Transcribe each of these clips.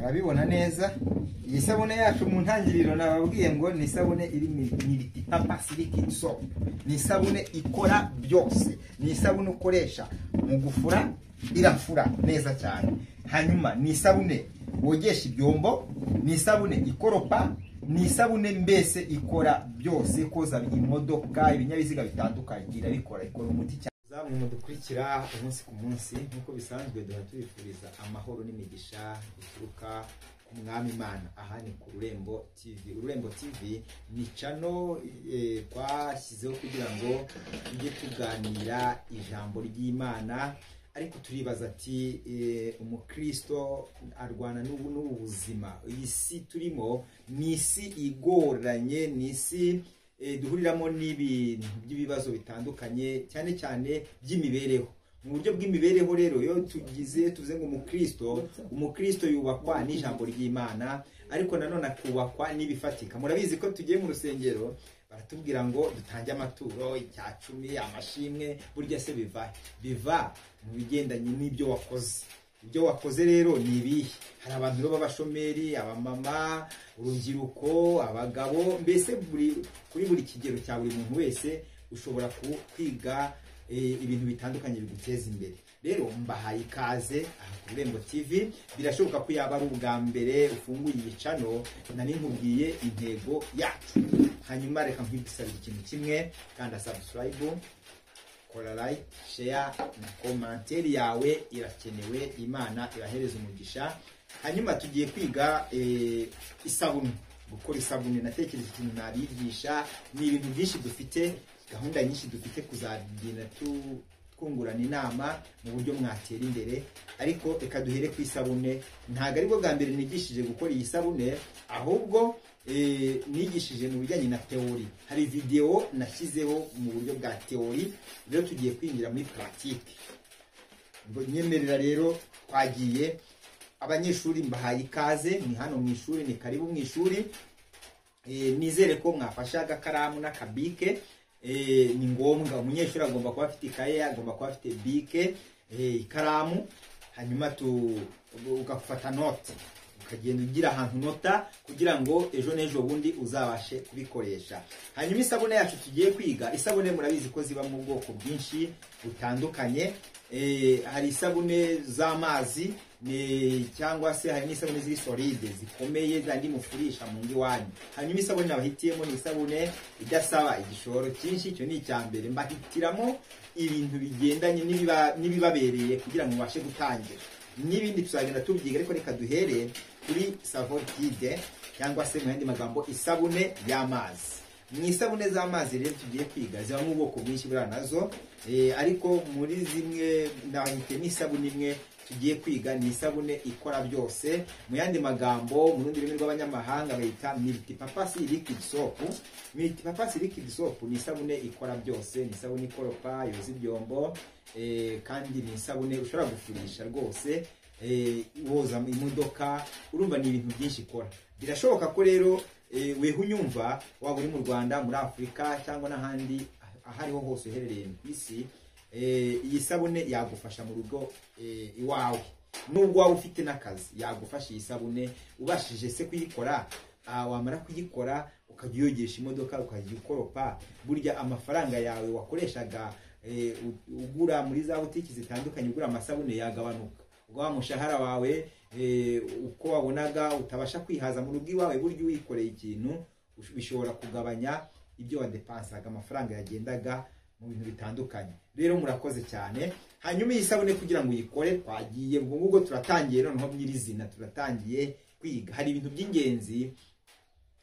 murabibona neza. Iyi sabune yacu mu ntangiriro nababwiye ngo ni sabune iri Multipapa Silic Soap. Ni sabune ikora byose. Ni sabune ukoresha mu gufura, irafura neza cyane. Hanyuma ni sabune wogesha ibyombo, ni sabune ikoropa, ni sabune mbese ikora byose, koza imodoka, ibinyabiziga bitandukanye irabikora, ikora umuti cyane. Zamwe mudukurikira umunsi ku munsi nkuko bisanzwe duha tubifuriza amahoro n'imigisha bituruka ku mwami Imana. Aha ni ku Rurembo TV. Rurembo TV ni channel twashyizeho kugira ngo tujye tuganira ijambo ry'Imana, ariko turibaza ati umukristo arwana n'ubuzima. Iyi si turimo ni isi igoranye, ni isi duhuriramo n'ibintu by'ibibazo bitandukanye, cyane cyane by'imibereho. Mu buryo bw'imibereho rero yo tuvuze ngo umukristo yubakwa n'ijambo ry'Imana, ariko nanone akubakwa n'ibifatika. Murabizi ko tugiye mu rusengero baratubwira ngo dutange amaturo, icyacumi, amashimwe. Burya se biva mu bigendanye n'ibyo wakoze. Ibyo wakoze rero ni ibihe? Hari abantu b'abashomeri, abamama, urubyiruko, abagabo, mbese kuri buri kigero cya buri muntu wese ushobora kwiga ibintu bitandukanye biguteza imbere. Rero mbahaye ikaze aha ku Rurembo TV. Birashoboka ko yaba ari ubwa mbere ufunguye iyi channel, nari nkubwiye intego yacu. Hanyuma reka nkwisabire ikintu kimwe, kanda subscribe, kora like, share na commentaire yawe irakenewe. Imana irahereza umugisha. Hanyuma tugiye kwiga isabune, gukora isabune. Natekereje ikintu nabigisha, ni ibintu byinshi dufite, gahunda nyinshi dufite kuzagenda twungurana inama mu buryo mwatera imbere. Ariko reka duhere ku isabune. Ntago ari bwo bwa mbere nigishije gukora iyi sabune, ahubwo nigishije mu bijyanye na teori. Hari video nashyizeho mu buryo bwa teori, rero tugiye kwinjira muri pratique. Nyemerera rero twagiye. Abanyeshuri mbahaye ikaze, ni hano mu ishuri, ni karibu mu ishuri. Nizere ko mwafashe agakaramu n'akabike. Ni ngombwa, umunyeshuri agomba kuba afite ikaye, agomba kuba afite bike, ikaramu. Hanyuma ugafata note, ukagenda ugira ahantu nota kugira ngo ejo n'ejo bundi uzabashe kubikoresha. Hanyuma isabune yacu tugiye kwiga, isabune murabizi ko ziba mu bwoko bwinshi butandukanye. Hari isabune z'amazi, cyangwa se hari n'isabune ziri solide zikomeye zandi mufurisha mu ngi wanyu. Hanyuma isabune nabahitiyemo ni isabune idasaba igishoro cyinshi. Icyo ni icyambere. Mbahitiramo ibintu bigendanye n'ibibabereye kugira ngo mubashe gutangira. N'ibindi tuzagenda tubyiga, ariko reka duhere kuri savon liquide, cyangwa se mu yandi magambo isabune y'amazi. Mu isabune z'amazi rero tugiye kwiga ziba mu bwoko bwinshi bura nazo, ariko muri zimwe ndahite n'isabune imwe tugiye kwiga, ni isabune ikora byose. Mu yandi magambo mu rundi rurimi rw'abanyamahanga bayita Multipapa Silic Soap. Multipapa Silic Soap ni isabune ikora byose, ni isabune ikoropa, yoza ibyombo, kandi ni isabune ushobora gufurisha rwose, woza imodoka. Urumva ni ibintu byinshi ikora. Birashoboka ko rero weho unyumva waba uri mu Rwanda, muri Afurika, cyangwa n'ahandi ahariho hose uherereye ku isi, iyi sabune yagufasha mu rugo iwawe. Nubwo waba ufite n'akazi, yagufasha iyi sabune. Ubashije se kuyikora, wamara kuyikora ukajya uyogesha imodoka, ukajya ukoropa, burya amafaranga yawe wakoreshaga ugura muri za butiki zitandukanye, ugura amasabune yagabanuka. Ubwo wa mushahara wawe uko wabonaga utabasha kwihaza mu rugo iwawe, burya uwikoreye ikintu bishobora kugabanya ibyo wadepansaga, amafaranga yagendaga mu bintu bitandukanye. Rero murakoze cyane. Hanyuma iyi sabune kugira ngo uyikore twagiye, ubwo turatangiye noneho nyirizina, turatangiye kwiga. Hari ibintu by'ingenzi,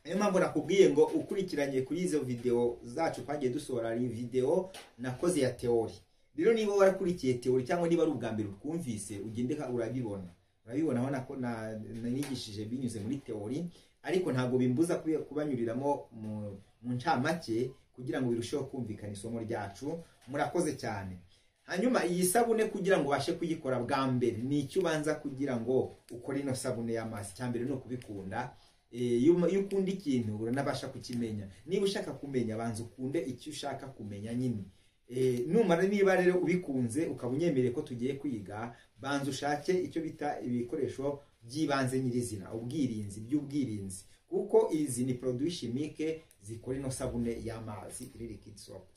niyo mpamvu nakubwiye ngo ukurikiranye kuri izo video zacu twagiye dusohora video nakoze ya teori. Rero niba warakurikiye teori, cyangwa niba ari ubwa mbere utwumvise, ugende urabibona urabibona ko nanigishije binyuze muri teori, ariko ntago bimbuza kubanyuriramo mu ncamake kugira ngo birusheho kumvikana isomo ryacu. Murakoze cyane. Hanyuma iyi sabune kugira ngo ubashe kuyikora bwa mbere, ni icyo ubanza kugira ngo ukore ino sabune y'amazi. Cyambere no kubikunda. Iyo ukunda ikintu uranabasha kukimenya. Niba ushaka kumenya, banza ukunde icyo ushaka kumenya nyine. Numara niba rero ubikunze ukaba unyemereye ko tugiye kwiga, banza ushake icyo bita ibikoresho by'ibanze nyirizina, ubwirinzi by'ubwirinzi, kuko izi ni produit chimique zikora ino sabune y'amazi liquid soap.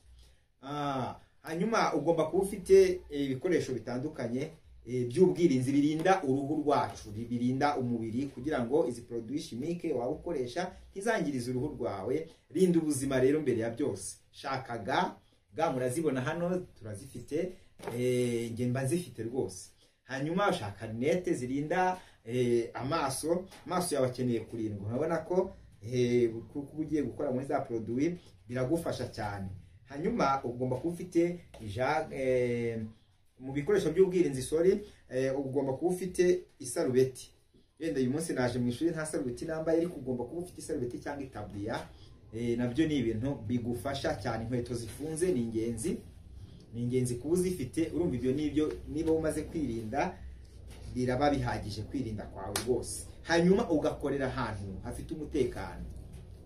Hanyuma ugomba kuba ufite ibikoresho bitandukanye by'ubwirinzi birinda uruhu rwacu, birinda umubiri, kugira ngo izi produit chimique waba ukoresha ntizangirize uruhu rwawe. Rinda ubuzima rero mbere ya byose. Shaka ga murazibona hano turazifite, nge mba nzifite rwose. Hanyuma ushaka rinete zirinda amaso yawe akeneye kurindwa. Urabona ko kuko ugiye gukora muri za produit biragufasha cyane. Hanyuma ugomba kuba ufite mu bikoresho by'ubwirinzi ugomba kuba ufite isarubeti. Yenda uyu munsi naje mu ishuri nta sarubeti nambaye, ariko ugomba kuba ufite isarubeti cyangwa itaburiya. Nabyo ni ibintu bigufasha cyane. Inkweto zifunze ni ingenzi kuba uzifite. Urumva ibyo nibyo, niba umaze kwirinda biraba bihagije kwirinda kwawe rwose. Hanyuma ugakorera ahantu hafite umutekano.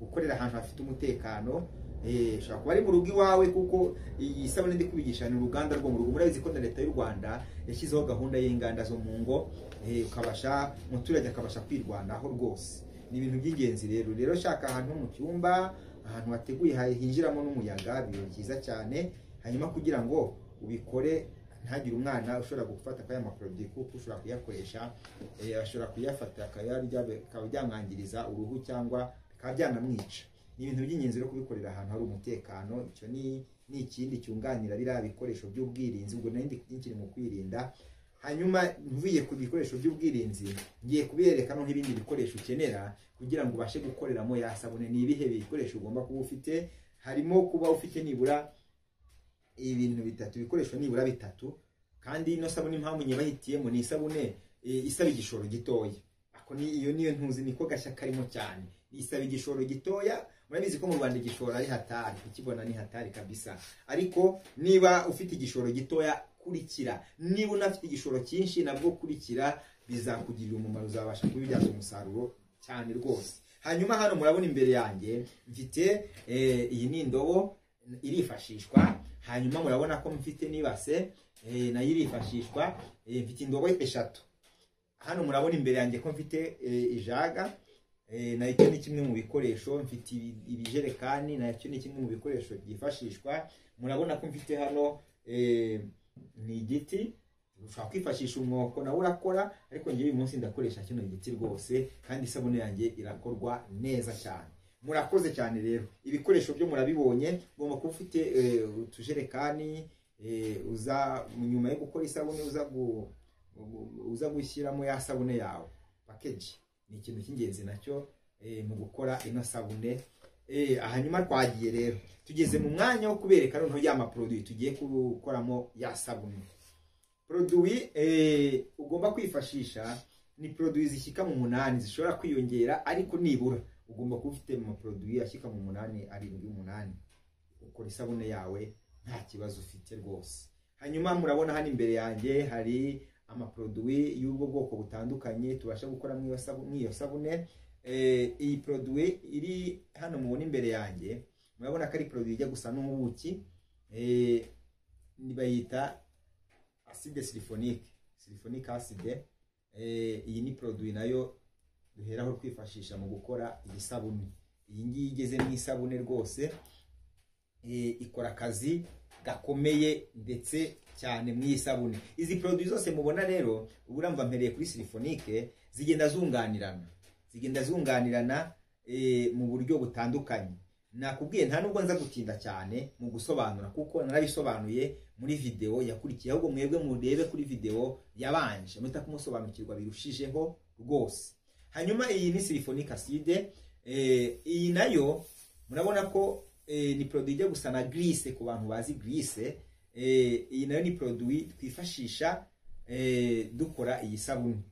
Ukorera ahantu hafite umutekano, ushobora kuba ari mu rugo iwawe, kuko iyi sabune ndi kubigisha ni uruganda rwo mu rugo. Murabizi ko na leta y'u Rwanda yashyizeho gahunda y'inganda zo mu ngo, umuturage akabasha kwirwanaho rwose. Ni ibintu by'ingenzi rero shaka ahantu mu cyumba, ahantu hateguye hinjiramo n'umuyaga, biba byiza cyane. Hanyuma kugira ngo ubikore ntagire umwana ushobora gufata akaya produit, kuko ushobora kuyakoresha ashobora kuyafata akayarya bikaba byamwangiriza uruhu cyangwa bikaba byanamwica. Ni ibintu by'ingenzi rero kubikorera ahantu hari umutekano. Icyo ni ikindi cyunganira biriya bikoresho by'ubwirinzi. Ubwo nari ndi mu kwirinda. Hanyuma nvuye ku bikoresho by'ubwirinzi ngiye kubereka nk'ibindi bikoresho ukenera kugira ngo ubashe gukoreramo ya sabune. Ni ibihe bikoresho ugomba kuba ufite? Harimo kuba ufite nibura ibintu bitatu, ibikoresho nibura bitatu. Kandi ino sabune impamvu nyibahitiyemo ni isabune isaba igishoro gitoya. Iyo niyo ntuzi, niko gashya karimo cyane. Isaba igishoro gitoya. Murabizi ko mu Rwanda igishoro ari hatari, ukibona ni hatari kabisa. Ariko niba ufite igishoro gitoya kurikira, niba unafite igishoro cyinshi nabwo kurikira, bizakugirira umumaro, uzabasha kubibyaza umusaruro cyane rwose. Hanyuma hano murabona imbere yanjye mfite iyi ni indobo irifashishwa. Hanyuma murabona ko mfite n'ibase nayo irifashishwa. Mfite indobo eshatu. Hano murabona imbere yanjye ko mfite ijaga, nacyo ni kimwe mu bikoresho. Mfite ibijerekani, nacyo ni kimwe mu bikoresho byifashishwa. Murabona ko mfite hano ni igiti, ushobora kwifashisha umwoko nawe urakora, ariko ngewe uyu munsi ndakoresha kino giti rwose, kandi isabune yanjye irakorwa neza cyane. Murakoze cyane rero. Ibikoresho byo murabibonye. Ugomba kuba ufite utujerekani, nyuma yo gukora isabune uza gushyiramo ya sabune yawe. Package ni ikintu cy'ingenzi nacyo mu gukora ino sabune. Hanyuma twagiye rero, tugeze mu mwanya wo kubereka noneho ya produit tugiye gukoramo ya sabune. Produit ugomba kwifashisha ni produit zishyika mu 8, zishobora kwiyongera, ariko nibura ugomba kuba ufite mu produit ashyika mu 8, 7, 8. Ukora isabune yawe nta kibazo ufite rwose. Hanyuma murabona hano imbere yanjye hari amaproduit y'ubwo bwoko butandukanye tubasha gukora mu iyo sabune. Iyi produit iri hano mubona imbere yanjye, murabona ko ari produit ijya gusa n'ubuki, bayita acide sulfonique acide. Iyi ni produit nayo duheraho kwifashisha mu gukora iyi sabune. Iyi ngiyi igeze mu isabune rwose, ikora akazi gakomeye ndetse cyane mu isabune. Izi produit zose mubona rero, uburamva mpereye kuri sulfonique, zigenda zunganirana mu buryo butandukanye. Nakubwiye nta nubwo nza gutinda cyane mu gusobanura, kuko narabisobanuye muri video yakurikiye. Ahubwo mwebwe murebe kuri video yabanje muta kumusobanukirwa birushijeho rwose. Hanyuma iyi ni sulfonique acide. Iyi nayo murabona ko ni produit ijya gusa na glisse ku bantu bazi glisse. Iyi nayo ni produit twifashisha dukora iyi sabune.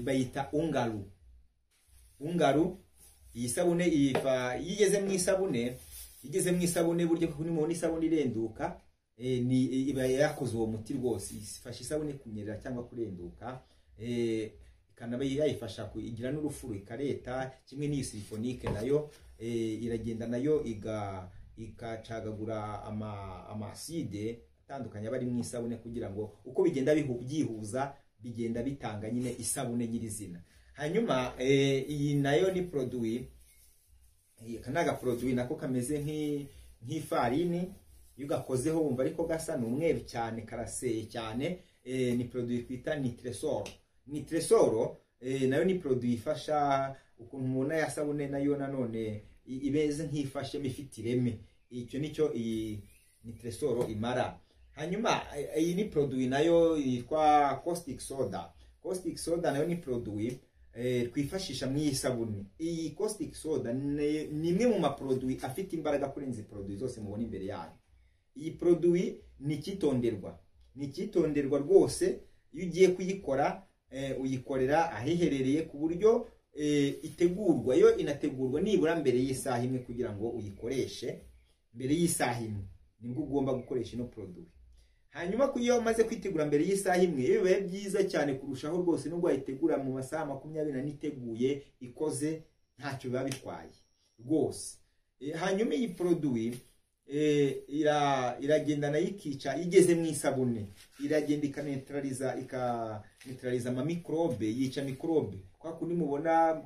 Bayita ungaru. Iyi sabune yigeze mu isabune buryo ko nimubona isabune irenduka, ni iba yakoze uwo muti rwose. Ifasha isabune kunyerera cyangwa kurenduka, ikanaba yayifasha kugira n'urufuro ikareta. Kimwe n'iyi sulfonique nayo iragenda nayo ikacagagura amaside atandukanye aba ari mu isabune, kugira ngo uko bigenda byihuza bigenda bitanga nyine isabune nyirizina. Hanyuma iyi nayo ni produit, kanaga produit nako kameze nk'ifarini, iyo gakozeho wumva ariko gasa n'umweru cyane, karaseye cyane. Ni produit twita Nitresol. Nayo ni produit ifasha ukuntu umuntu yasabune nayo nanone ibeze nk'ifashe mifite ireme. Icyo nicyo iyi Nitresol imara. Hanyuma iyi ni produit nayo yitwa caustic soda. Caustic soda nayo ni produit twifashisha mu isabune. Iyi caustic soda ni imwe mu maproduit afite imbaraga kurenza produit zose mubona imbere yanyu. Iyi produit ni kitonderwa rwose. Iyo ugiye kuyikora uyikorera ahiherereye ku buryo itegurwa, yo inategurwa nibura mbere y'isaha imwe kugira ngo uyikoreshe. Mbere y'isaha imwe nibwo ugomba gukoresha ino produit. Hanyuma ko iyo umaze kwitegura mbere y'isaha imwe bibaye byiza cyane kurushaho rwose, nubwo wayitegura mu masaha 24 iteguye ikoze ntacyo biba bitwaye rwose. Hanyuma iyi produit iragenda nayo ikica, igeze mu isabune iragenda ikanetraliza ama microbe, yica microbe. Kwa kundi mubona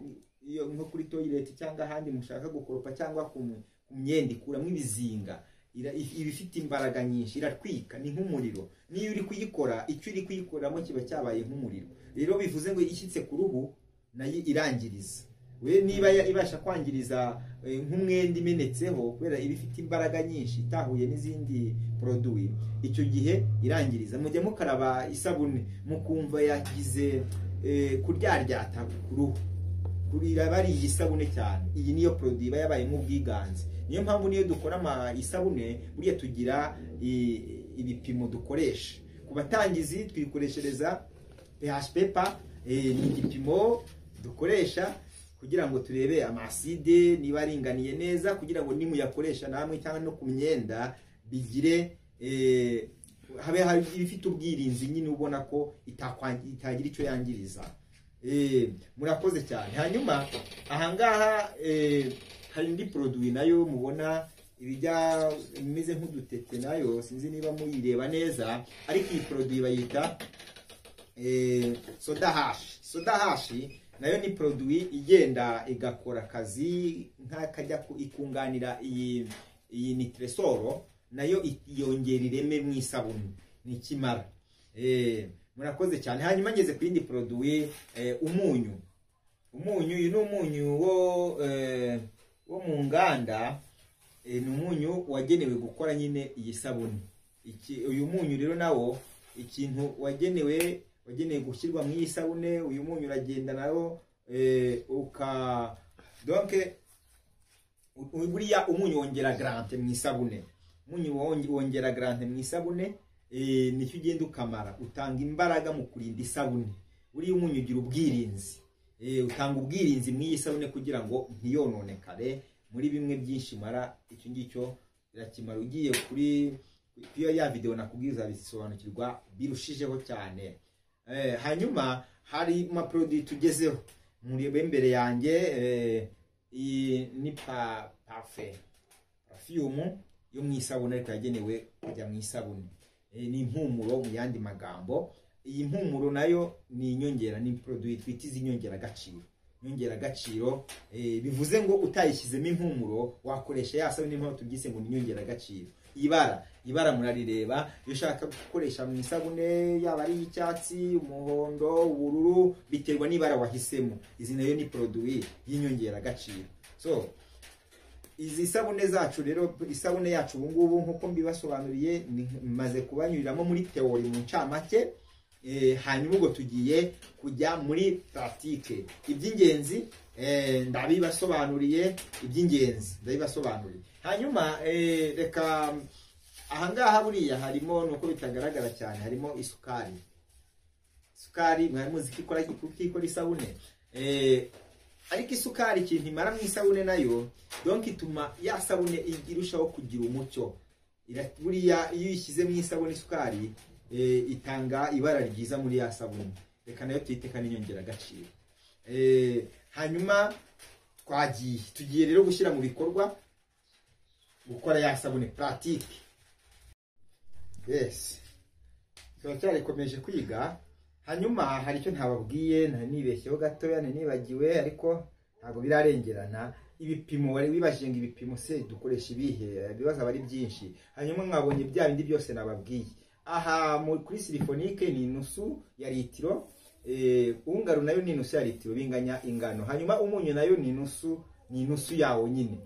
nko kuri toilet cyangwa ahandi mushaka gukoropa cyangwa ku myenda ikuramo ibizinga, ibifite imbaraga nyinshi, iratwika, ni nk'umuriro. Niyo uri kuyikora, icyo uri kuyikoramo kiba cyabaye nk'umuriro. Rero bivuze ngo ishyitse ku ruhu nayo irangiriza. We niba ibasha kwangiriza nk'umwenda imenetseho kubera ibifite imbaraga nyinshi itahuye n'izindi produit, icyo gihe irangiriza. Mujye mukaraba isabune mukumva yagize kuryaryata ku ruhu, kurira bari isabune cyane. Iyi niyo produit iba yabaye nk'ubwiganze. Niyo mpamvu niyo dukora isabune buriya tugira ibipimo dukoresha. Ku batangizi twikoreshereza pH paper, ni igipimo dukoresha kugira ngo turebe amaside niba aringaniye neza, kugira ngo nimuyakoresha namwe cyangwa no ku myenda bigire habe ibifite ubwirinzi nyine ubona ko itagira icyo yangiriza. Murakoze cyane. Hanyuma ahangaha hari indi produit nayo mubona ibijya imeze nk'udutete, nayo sinzi niba muyireba neza, ariko iyi produit bayita soda hash. Nayo ni produit igenda igakora akazi nk'akajya ikunganira iyi Nitresol, nayo yongera ireme mu isabune, ni kimara. Murakoze cyane. Hanyuma ngeze ku yindi produit, umunyu. Uyu ni umunyu wo mu nganda, ni umunyu wagenewe gukora nyine iyi sabune. Uyu munyu rero nawo ikintu wagenewe gushyirwa mu isabune. Uyu munyu uragenda nawo donc buriya umunyu wongera grante mu isabune. Umunyu wongera grante mu isabune, nicyo ugenda ukamara, utanga imbaraga mu kurinda isabune. Buriya umunyu ugira ubwirinzi, utanga ubwirinzi mu isabune kugira ngo ntiyononekare. Muri bimwe byinshi mara, icyo ngicyo irakimara. Ugiye kuri ya video nakubwiza bisobanukirwa birushijeho cyane. Hanyuma hari ma produit tugezeho murebe imbere yanjye, ni perfume yo mu isabune ariko yagenewe kujya mu isabune. Ni impumuro mu yandi magambo. Iyi mpumuro nayo ni inyongera, ni produit twita inyongera agaciro. Bivuze ngo utayishyizemo impumuro wakoresha ya sabune, niho tubyise ngo ni inyongera agaciro. Ibara murarireba, iyo ushaka gukoresha mu isabune yaba ari icyatsi, umuhondo, ubururu, biterwa n'ibara wahisemo. Izi nayo ni produit y'inyongera agaciro. So izi sabune zacu rero, isabune yacu ubu ngubu nkuko mbibasobanuriye, maze kubanyuriramo muri theory mu ncamake. Hanyuma ubwo tugiye kujya muri pratique. Iby'ingenzi ndabibasobanuriye, Hanyuma reka ahangaha buriya harimo, nuko bitagaragara cyane, harimo isukari. Mwari muzi ko ikora isabune. Ariko isukari ikintu imara mu isabune nayo, donc ituma ya sabune irushaho kugira umucyo. Buriya iyo uyishyize mu isabune isukari, itanga ibara ryiza muri ya sabune. Reka nayo tuyiteka n'inyongera agaciro. Hanyuma tugiye rero gushyira mu bikorwa gukora ya sabune pratique. Yes, turacyarikomeje kwiga. hanyuma hari icyo ntababwiye nibeshyeho gatoya nibagiwe ariko ntabwo birarengerana ibipimo wari wibashije ngo ibipimo se dukoresha ibihe bibaza bari byinshi hanyuma mwabonye bya bindi byose nababwiye aha kuri silifonike ni nusu ya litiro ungaru nayo ni nusu ya litiro binganya ingano hanyuma umunyu nayo ni nusu yawo nyine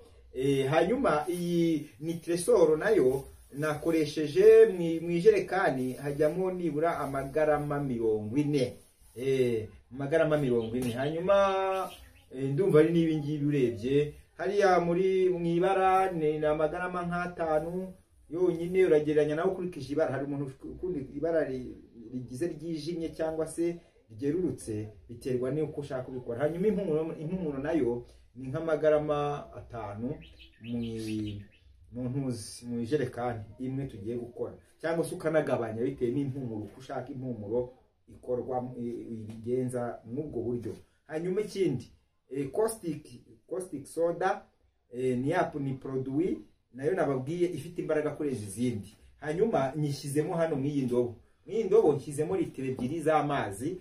hanyuma iyi nitresoro nayo nakoresheje mu ijerekani hajyamo nibura amagarama 40 amagarama 40 hanyuma ndumva ari nibi ngibi urebye hariya mu ibara ni amagarama nk'atanu yonyine uragereranya nawe ukurikije ibara hari umuntu ukundi ibara rigize ryijimye cyangwa se ryerurutse biterwa n'uko ushaka kubikora hanyuma impumuro nayo ni nk'amagarama 5 mu ijerekani imwe tugiye gukora cyangwa se ukanagabanya bitewe n'impumuro uko ushaka impumuro ikorwa ibigenza n'ubwo buryo hanyuma ikindi caustic soda ni produit nayo nababwiye ifite imbaraga kuri izindi hanyuma nyishyizemo hano mw'iyi ndobo nshyizemo litiro 2 z'amazi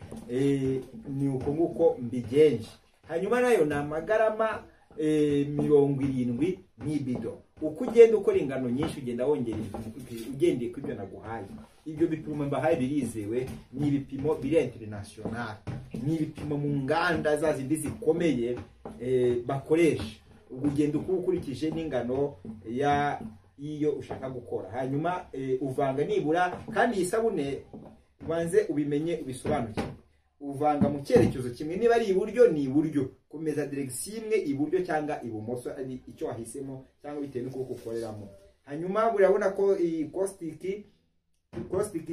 ni uko nguko mbigenje hanyuma nayo ni amagarama 70 n'ibido uko ugenda ukora ingano nyinshi ugenda wongera ugendeye ku byo naguhaye ibyo bipimo mbahaye birizewe ni ibipimo biri international ni ibipimo mu nganda zazindi zikomeye bakoresha ugenda ukurikije n'ingano iyo ushaka gukora hanyuma uvanga nibura kandi isabune wanze ubimenye ubisobanuke uvanga mu cyerekezo kimwe niba ari iburyo ni iburyo kumeza direction imwe iburyo cyangwa ibumoso ari icyo wahisemo cyangwa bitewe n'uko ukoreramo hanyuma urabona ko caustic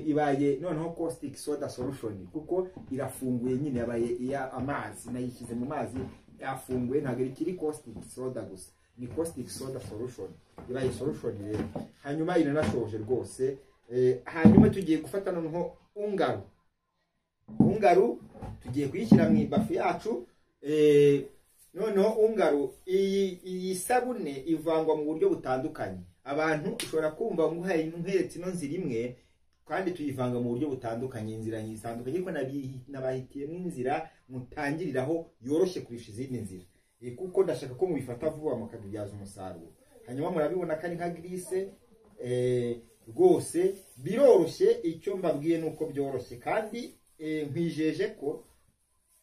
ibaye noneho caustic soda solution kuko irafunguye nyine yabaye iya amazi nayishyize mu mazi yafunguye ntabwo ikiri caustic soda gusa ni caustic soda solution ibaye solution rero hanyuma iranashoje rwose hanyuma tugiye gufata noneho ungaru tugiye kuyishyira mu ibafu yacu noneho ungaru iyi sabune ivangwa mu buryo butandukanye abantu ushobora kumva ngo hari ntuheretse ino nzira imwe kandi tuyivanga mu buryo butandukanye inzira nyisandukanye ariko nabahitiyemo inzira mutangiriraho yoroshye kurusha izindi nzira kuko ndashaka ko mubifata vuba mukabibyaza umusaruro hanyuma murabibona ko ari nka grise rwose biroroshye icyo mbabwiye nuko byoroshye kandi nkwijeje ko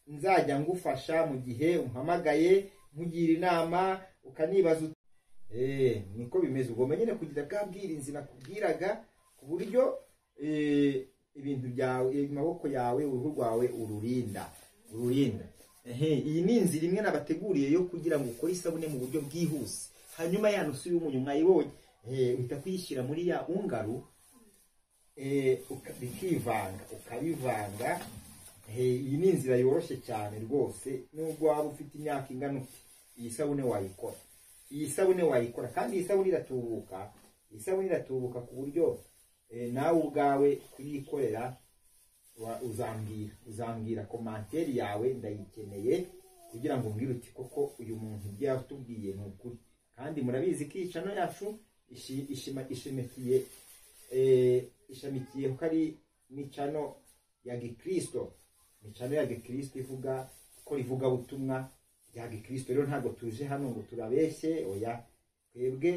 nzajya ngufasha mu gihe umpamagaye nkugira inama ukanibaza niko bimeze ugomba nyine kugira bwa bwirinzi nakubwiraga ku buryo ibintu byawe amaboko yawe uruhu rwawe ururinda iyi ni inzira imwe nabateguriye yo kugira ngo ukore isabune mu buryo bwihuse hanyuma ya nusu y'umunyu mwayibonye uhita kuyishyira muri ya ungaru ukabivanga iyi ni inzira yoroshye cyane rwose nubwo waba ufite imyaka ingana iyi sabune wayikora kandi iyi sabune iratubuka ku buryo nawe ubwawe kuyikorera uzambwira komanteri yawe ndayikeneye kugira ngo mbwire uti koko uyu muntu ibyo yatubwiye ni ukuri kandi murabizi ko iyi cano yacu ishamikiye ko ari n'icano ya gikristo ivuga ko rivuga butumwa rya gikristo rero ntabwo tuje hano ngo turabeshye oya twebwe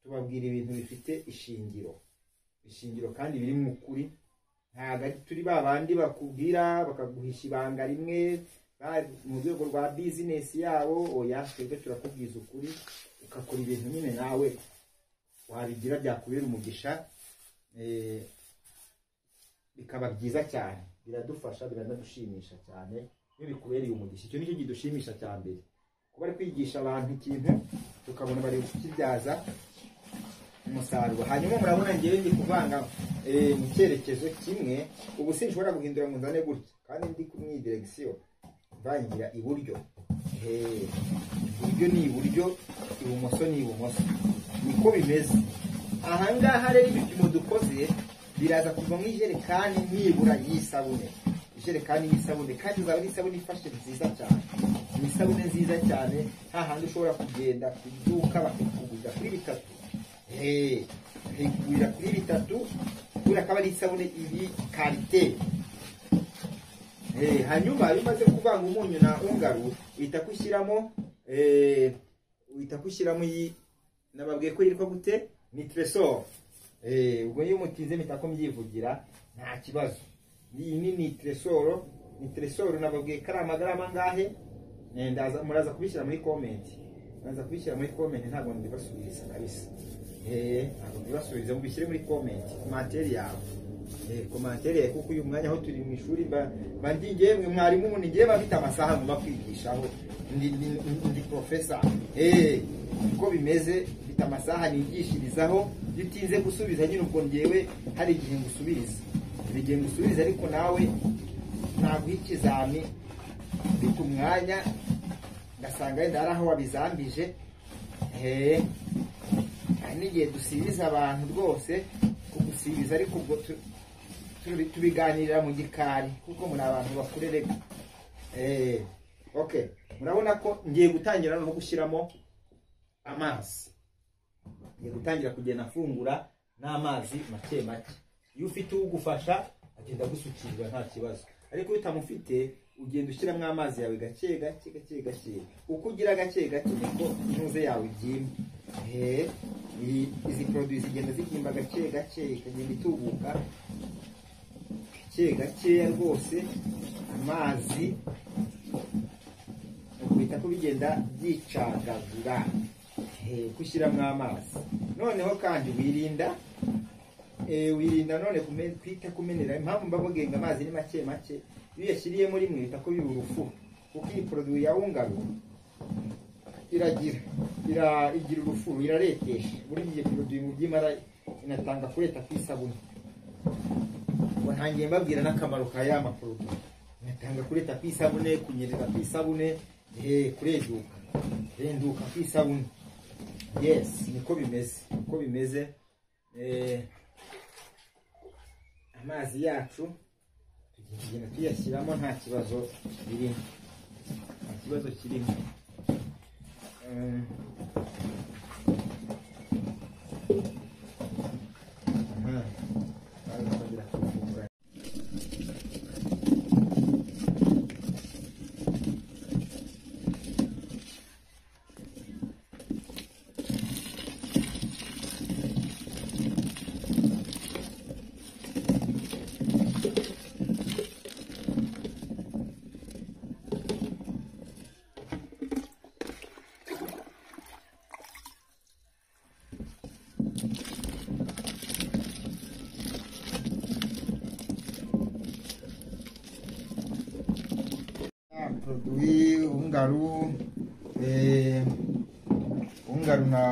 tubabwira ibintu bifite ishingiro kandi biri mu kuri ntabwo turi babandi bakubwira bakaguhisha ibanga rimwe mu rwego rwa business yabo oya twebwe turakubwiza ukuri ukakora ibintu nyine nawe wabigira byakubera umugisha bikaba byiza cyane biradufasha biranadushimisha cyane iyo bikubereye umugisha icyo nicyo kidushimisha cya mbere kuba ari kwigisha abantu ikintu tukabona bari kukibyaza umusaruro hanyuma murabona ngewe ndi kuvanga mu cyerekezo kimwe ubu sinshobora guhindura ngo nzane gutya kandi ndi kumwe direction mvangira iburyo iburyo ni iburyo ibumoso ni ibumoso niko bimeze ahangaha rero ibipimo dukoze biraza kuva mu ijerekani nibura y'isabune ijerekani y'isabune kandi uzaba ari isabune ifashe nziza cyane ni isabune nziza cyane nta handi ushobora kugenda ku iduka bakakugurira kuri 3 kugurira kuri 3 kubera ko ari isabune iri karite hanyuma iyo umaze kuvanga umunyu na ungaru uhita kushyiramo iyi nababwiye ko yitwa gute ni tresor. Ubwo iyo mutinze mitako myivugira nta kibazo. Iyi ni tresor nababwiye kari amagarama ngahe, muraza kubishyira muri comment. Ntabwo ndibasubiriza kabisa. Ntabwo ndibasubiriza, mubishyire muri comment commentaire yawe. Commentaire kuko uyu mwanya aho turi mu ishuri bandi ngemwe mwarimu umuntu ngiye bafite amasaha ngomba kwigishaho ndi professor. Uko bimeze bita amasaha nigishirizaho, bitinze gusubiza nyine ubwo ngewe hari igihe ngusubiriza, ariko nawe ntabwo ikizami bita umwanya ngasanga wenda hari aho wabizambije. N'igihe dusibiza abantu rwose kugusibiza, ariko ubwo tubiganirira mu gikari kuko muri abantu bakurereka. Okay, murabona ko ngiye gutangira no gushyiramo amazi. Ngiye gutangira kugenda afungura n'amazi make make. Iyo ufite ugufasha agenda gusukirwa nta kibazo, ariko iyo utamufite ugenda ushyiramo amazi yawe gake gake. Uko ugira gake gake niko intuze yawe ibyimba. Izi produits zigenda zigimba gake gake, ikagenda itubuka gake rwose. Amazi ubita ko bigenda byicagagura kushyiramo amazi. Noneho kandi wirinda none kwita kumenera. Impamvu mbavugenga amazi ni make make, iyo yashyiriyemo rimwe bita ko biba urufu, kuko iyi produit ya ungaru igira urufu, iraretesha. Buri gihe produit mu byimara inatanga kureta ku isabune. Ngo ntangiye mbabwira n'akamaro ka ya produit. Inatanga kureta ku isabune, kunyereza ku isabune, kurenduka ku isabune. Yes, niko bimeze. Amazi yacu tugenda tuyashyiramo nta kibazo kirimo. Produit ungaru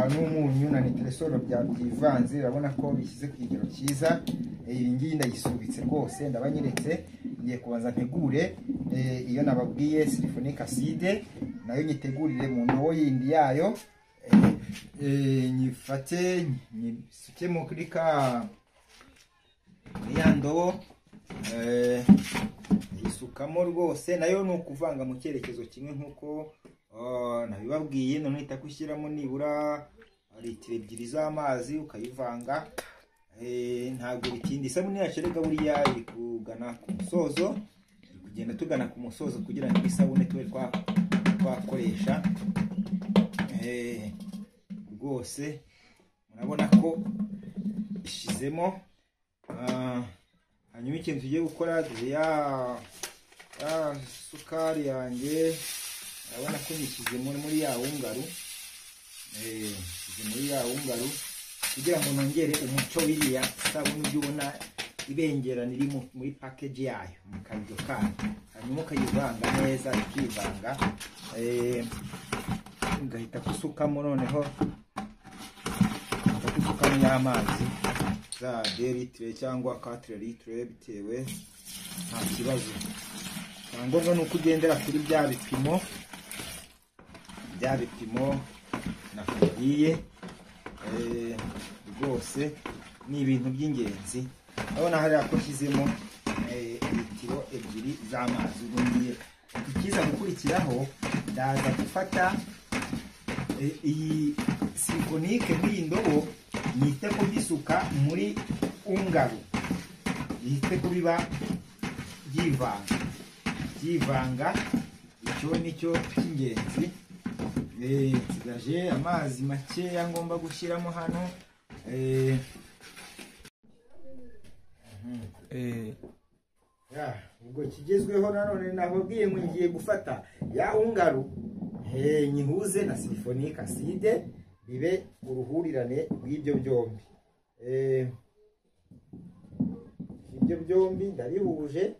n'umunyu na nitresoro byivanze. Urabona ko bishyize ku kigero cyiza. Iyi ngiyi ndayisubitse rwose, ndabanyeretse. Ngiye kubanza ntegure iyo nababwiye sulfonic acide, nayo nyitegurire mu ndobo yindi yayo. Nyifate nyisuke mu krika ya ndobo, isukamo rwose. Nayo ni ukuvanga mu cyerekezo kimwe nkuko nabibabwiye. none uhita kushyiramo nibura litiro 2 z'amazi ukayivanga. Ntabwo bitindi. Isabune yacu rega buriya iri kugana ku musozo, kugenda tugana ku musozo kugira ngo isabune tube twakoresha. Rwose murabona ko ishizemo. Hanyuma ikintu tugiye gukora ya sukari yanjye, urabona ko nyishyizemo muri ya ungaru. Muri ya ungaru kugira ngo nongere umuco w'iriya sabune ubona ibengerana iri muri package yayo mu kabido kayo. Hanyuma ukayivanga neza, ikivanga. Ngahita kusukamo noneho y'amazi za 2 litre cyangwa 4 litre bitewe, nta kibazo. Ngombwa nuko ugendera kuri bya bipimo nakubwiye. Rwose ni ibintu by'ingenzi. Urabona hari akoshyizemo litiro 2 z'amazi. Ubundi ikiza gukurikiraho ndaza gufata iyi sulfonique muri ndobo, nite ko bisuka muri ungaru, nite ko biba byivanga. byivanga, icyo nicyo cy'ingenzi. Nsigaje amazi makeya ngomba gushyiramo hano. Ubwo kigezweho nanone nababwiye ngo ngiye gufata ya ungaru nyihuze na sulfonic acide bibe uruhurirane rw'ibyo byombi. Ibyo byombi ndabihuje,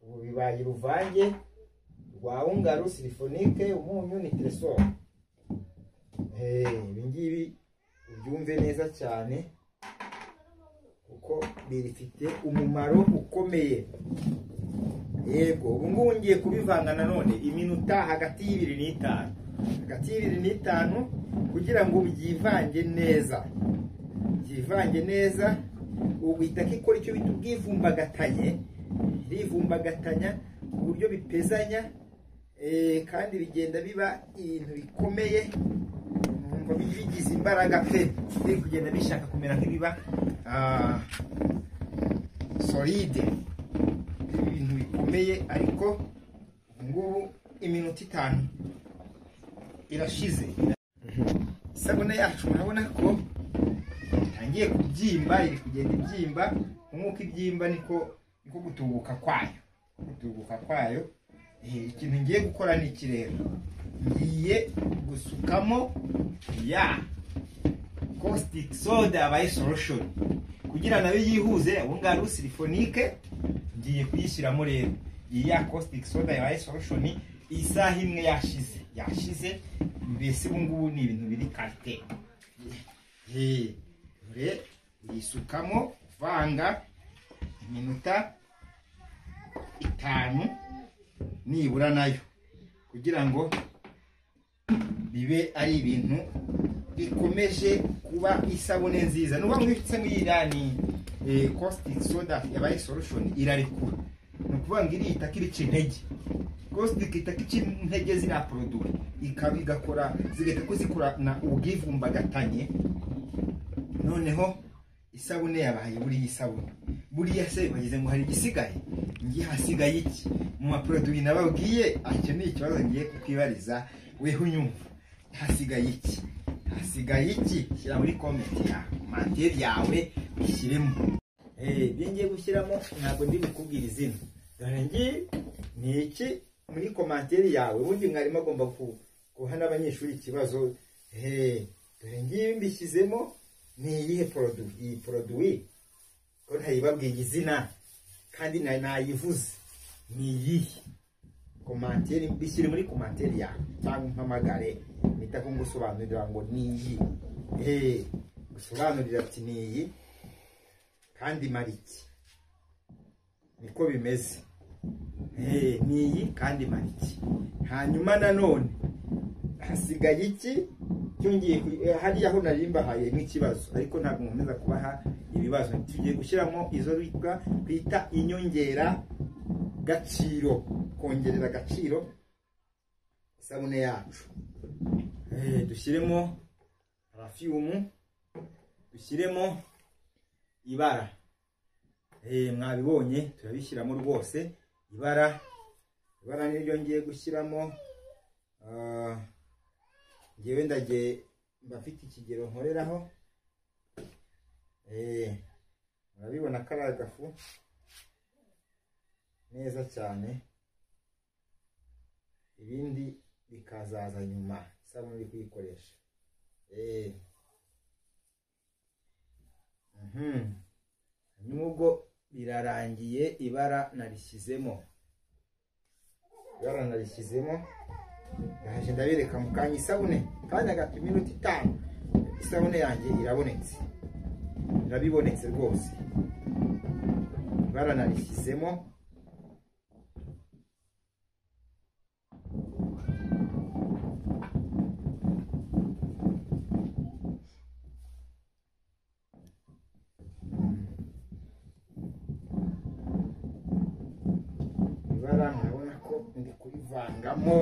ubu bibaye uruvange rwa ungaru, sulfonique, umunyu, nitresol. Ibi ngibi ubyumve neza cyane kuko birifite umumaro ukomeye. Yego, ubu ngubu ngiye kubivanga nanone iminota hagati y'2 n'5, hagati y'2 n'5 kugira ngo byivange neza. Byivange neza, ubita kikora icyo bita ubwivumbagatanye, rivumbagatanya ku buryo bipezanya, kandi bigenda biba ibintu bikomeye, ngo bigize imbaraga pe, biri kugenda bishaka kumera nk'ibiba solide, ibintu bikomeye. Ariko ngubu iminota 5 irashize. Isabune yacu urabona ko itangiye kubyimba, iri kugenda ibyimba. Nk'uko ibyimba niko gutubuka kwayo. Ikintu ngiye gukora ni iki rero, ngiye gusukamo ya caustic soda yabaye solution kugira nayo yihuze. Ungaru, sulfonique ngiye kuyishyiramo rero. Iyi ya caustic soda yabaye solution isaha imwe yashize, mbese ubu ngubu ni ibintu biri karte. Yisukamo, vanga iminota 5 nibura nayo, kugira ngo bibe ari ibintu bikomeje kuba isabune nziza. Nuba mwifitse nk'irani caustic soda yabaye solution irarekura, no kuvuga ngo iri itaka irica intege. Caustic itaka intege zina produit ikabigakora zigahita kuzikorana ubwivumbagatanye. Noneho isabune yabaye buri isabune. Buriya se bagize ngo hari igisigaye, ngiye hasigaye iki mu maproduit nababwiye? Icyo ni ikibazo ngiye kukwibariza weho unyumva. Hasigaye iki? Shyira muri comment ya commentaire yawe bishyiremo. Bingiye gushyiramo ntabwo ndi bikubwira izina. Dore ngi ni iki muri commentaire yawe. Ubundi mwarimu agomba guhana abanyeshuri ikibazo. Dore ngi mbishyizemo ni iyihe produit? Iyi produit ko ntayibabwiye izina kandi nayivuze ni iyihe? Commentaire bishyire muri commentaire yawe, cyangwa mpamagare nita ko ngusobanurira ngo ni iyi. Gusobanurira ati ni iyi kandi mariki, niko bimeze. Ni iyi kandi mariki. Hanyuma nanone hasigaye iki? Cyongiye hariya aho narimbahaye nk'ikibazo, ariko ntabwo nkomeza kubaha ibibazo. Tugiye gushyiramo izo twita inyongera gaciro, kongerera agaciro isabune yacu. Dushyiremo perfume, dushyiremo ibara. Mwabibonye turabishyiramo rwose. Ibara niryo ngiye gushyiramo. Ngewe ndagiye mbafite ikigero nkoreraho. Murabibona ko ari agafu neza cyane, ibindi bikazaza nyuma isabune uri kuyikoresha. Nubwo birarangiye, ibara narishyizemo. Ndaje ndabereka mu kanya isabune, kandi agata iminota 5 isabune yanjye irabonetse. Irabibonetse rwose. Ibara narishyizemo. Ibara murabona ko ndi kurivangamo.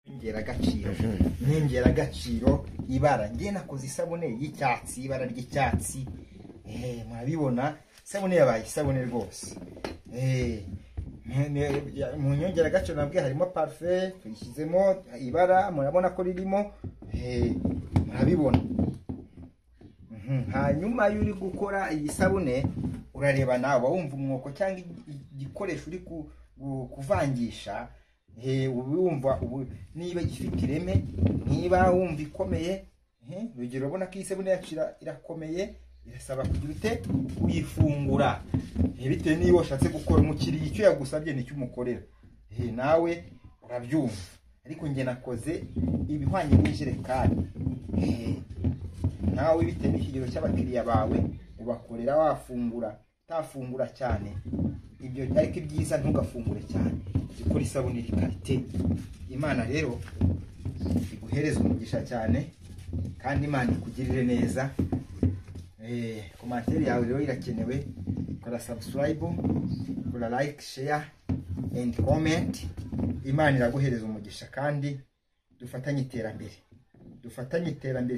Nyongera agaciro ibara. Ngiye nakoze isabune y'icyatsi, ibara ry'icyatsi. murabibona isabune yabaye isabune rwose. Mu nyongera gace nabwiye harimo parfait tuyishyizemo ibara murabona ko ririmo murabibona. Hanyuma iyo uri gukora iyi sabune urareba nawe wumva umwuko cyangwa igikoresho uri kuvangisha wumva niba gifite ireme, niba wumva ikomeye. Urugero ubona ko iyi sabune yacu irakomeye, irasaba kugira ute uyifungura bitewe niba washatse gukora umukiriya icyo yagusabye nicyo umukorera. Nawe urabyumva, ariko njye nakoze ibihwanye n'ijerekani. Nawe bitewe n'ikigero cy'abakiriya bawe ubakorera wafungura utafungura cyane, ibyo ariko ibyiza ntugafungure cyane, ukora isabune iri karite. Imana rero iguhereza umugisha cyane kandi Imana ikugirire neza. Commentaire yawe rero irakenewe, kora subscribe, kora like, share and comment. Imana iraguhereza umugisha kandi dufatanye iterambere.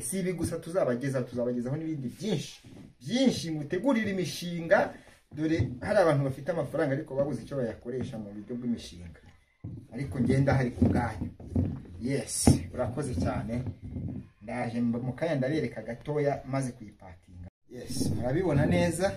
Si ibi gusa tuzabagezaho n'ibindi byinshi mutegurira imishinga. Dore hari abantu bafite amafaranga ariko babuze icyo bayakoresha mu buryo bw'imishinga, ariko ngenda hari ku bwanyu. Yes, urakoze cyane. Ndaje mu kanya ndabereka gatoya maze kuyipatinga. Yes, murabibona neza.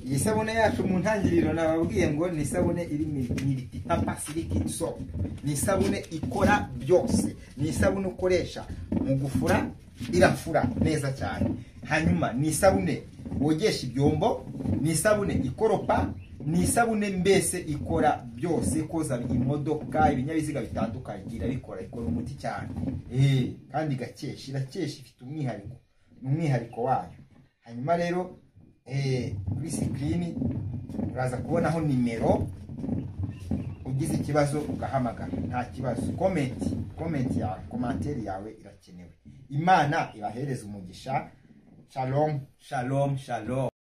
Iyi sabune yacu mu ntangiriro nababwiye ngo ni sabune iri Militi Papa Silk Soap. Ni sabune ikora byose. Ni sabune ukoresha mu gufura, irafura neza cyane. Hanyuma ni sabune wogesha ibyombo, ni sabune ikoropa, ni sabune mbese ikora byose, koza imodoka, ibinyabiziga bitandukanye irabikora, ikora umuti cyane. Kandi irakesha ifite umwihariko wayo. Hanyuma rero kuri screen uraza kubonaho nimero, ugize ikibazo ugahamagara nta kibazo. Commentaire yawe irakenewe. Imana ibahereza umugisha. Shalom.